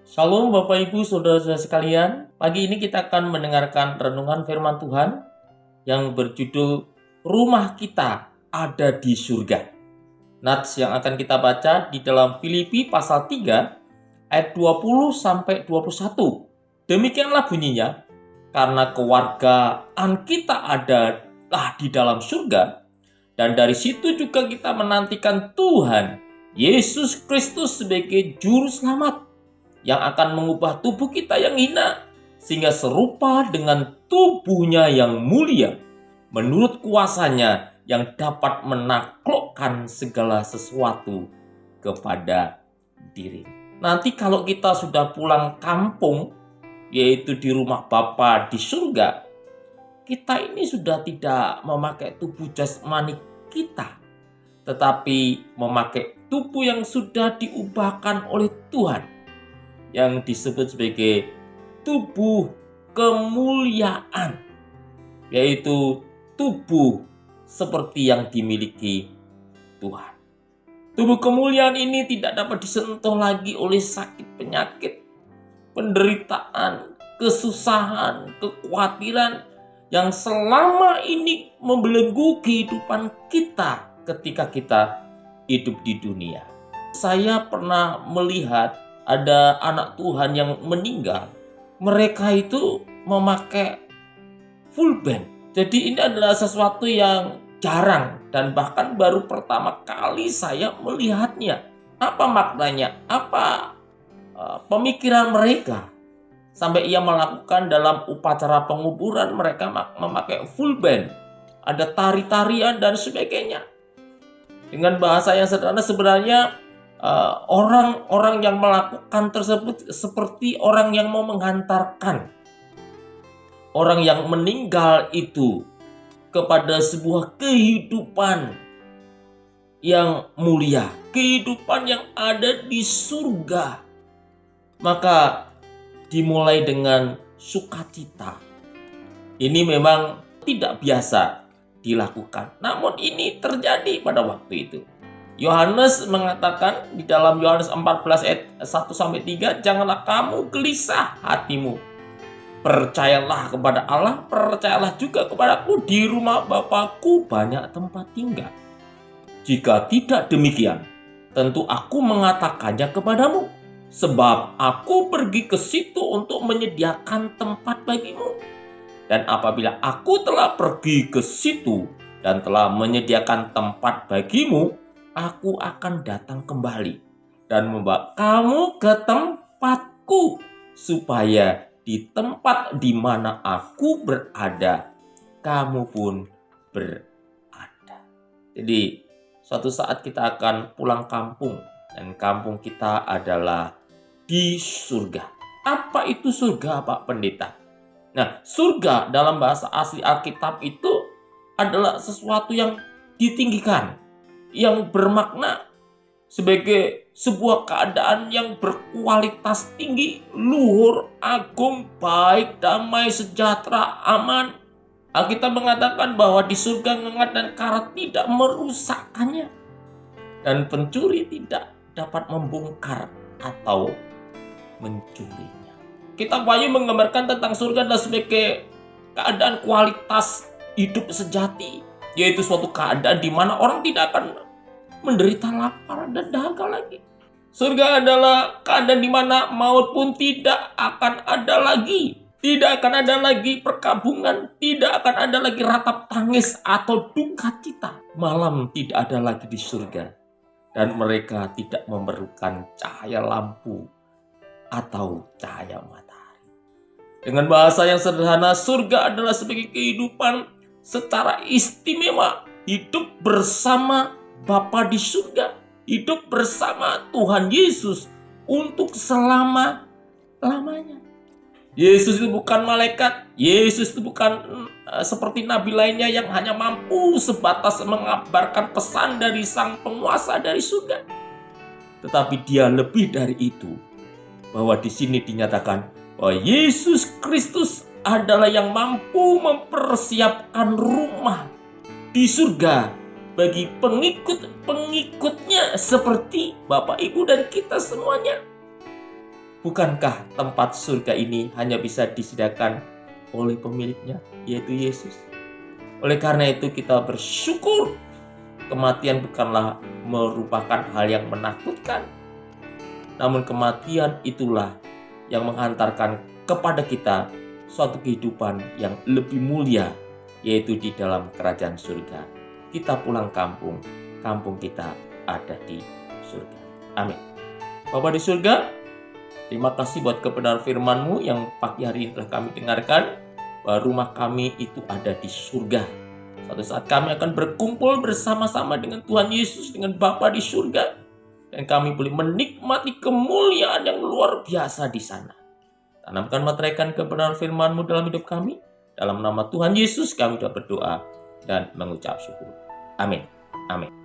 Shalom Bapak Ibu Saudara-saudara sekalian. Pagi ini kita akan mendengarkan renungan firman Tuhan yang berjudul Rumah Kita Ada di Surga. Nats yang akan kita baca di dalam Filipi pasal 3 ayat 20 sampai 21. Demikianlah bunyinya, karena kewargaan kita adalah di dalam surga, dan dari situ juga kita menantikan Tuhan Yesus Kristus sebagai juru selamat yang akan mengubah tubuh kita yang hina sehingga serupa dengan tubuhnya yang mulia menurut kuasanya yang dapat menaklukkan segala sesuatu kepada diri. Nanti kalau kita sudah pulang kampung, yaitu di rumah Bapa di surga, kita ini sudah tidak memakai tubuh jasmani kita, tetapi memakai tubuh yang sudah diubahkan oleh Tuhan, yang disebut sebagai tubuh kemuliaan, yaitu tubuh seperti yang dimiliki Tuhan. Tubuh kemuliaan ini tidak dapat disentuh lagi oleh sakit penyakit, penderitaan, kesusahan, kekhawatiran yang selama ini membelenggu kehidupan kita ketika kita hidup di dunia. Saya pernah melihat ada anak Tuhan yang meninggal, mereka itu memakai full band. Jadi ini adalah sesuatu yang jarang dan bahkan baru pertama kali saya melihatnya. Apa maknanya? Apa pemikiran mereka? Sampai ia melakukan dalam upacara penguburan, mereka memakai full band. Ada tari-tarian dan sebagainya. Dengan bahasa yang sederhana, sebenarnya orang-orang yang melakukan tersebut seperti orang yang mau menghantarkan orang yang meninggal itu kepada sebuah kehidupan yang mulia, kehidupan yang ada di surga. Maka dimulai dengan sukacita. Ini memang tidak biasa dilakukan, namun ini terjadi pada waktu itu. Yohanes mengatakan di dalam Yohanes 14 ayat 1-3, janganlah kamu gelisah hatimu. Percayalah kepada Allah, percayalah juga kepadaku, di rumah Bapakku banyak tempat tinggal. Jika tidak demikian, tentu aku mengatakannya kepadamu, sebab aku pergi ke situ untuk menyediakan tempat bagimu. Dan apabila aku telah pergi ke situ dan telah menyediakan tempat bagimu, aku akan datang kembali dan membawa kamu ke tempatku, supaya di tempat di mana aku berada, kamu pun berada. Jadi suatu saat kita akan pulang kampung, dan kampung kita adalah di surga. Apa itu surga, Pak Pendeta? Nah, surga dalam bahasa asli Alkitab itu adalah sesuatu yang ditinggikan, yang bermakna sebagai sebuah keadaan yang berkualitas tinggi, luhur, agung, baik, damai, sejahtera, aman. Alkitab mengatakan bahwa di surga ngengat dan karat tidak merusakkannya, dan pencuri tidak dapat membongkar atau mencurinya. Kitab Wahyu menggambarkan tentang surga adalah sebagai keadaan kualitas hidup sejati, yaitu suatu keadaan di mana orang tidak akan menderita lapar dan dahaga lagi. Surga adalah keadaan di mana maut pun tidak akan ada lagi. Tidak akan ada lagi perkabungan, tidak akan ada lagi ratap tangis atau duka cita. Malam tidak ada lagi di surga, dan mereka tidak memerlukan cahaya lampu atau cahaya matahari. Dengan bahasa yang sederhana, surga adalah sebagai kehidupan secara istimewa, hidup bersama Bapa di surga, hidup bersama Tuhan Yesus untuk selama-lamanya. Yesus itu bukan malaikat, Yesus itu bukan seperti nabi lainnya yang hanya mampu sebatas mengabarkan pesan dari sang penguasa dari surga. Tetapi dia lebih dari itu, bahwa di sini dinyatakan bahwa Yesus Kristus adalah yang mampu mempersiapkan rumah di surga bagi pengikut-pengikutnya seperti Bapak, Ibu, dan kita semuanya. Bukankah tempat surga ini hanya bisa disediakan oleh pemiliknya, yaitu Yesus? Oleh karena itu kita bersyukur kematian bukanlah merupakan hal yang menakutkan, namun kematian itulah yang menghantarkan kepada kita suatu kehidupan yang lebih mulia, yaitu di dalam kerajaan surga. Kita pulang kampung, kampung kita ada di surga. Amin. Bapa di surga, terima kasih buat kebenaran firman-Mu yang pagi hari ini telah kami dengarkan, bahwa rumah kami itu ada di surga. Suatu saat kami akan berkumpul bersama-sama dengan Tuhan Yesus, dengan Bapa di surga. Dan kami boleh menikmati kemuliaan yang luar biasa di sana. Tanamkan, meteraikan kebenaran firman-Mu dalam hidup kami. Dalam nama Tuhan Yesus kami sudah berdoa dan mengucap syukur. Amin. Amin.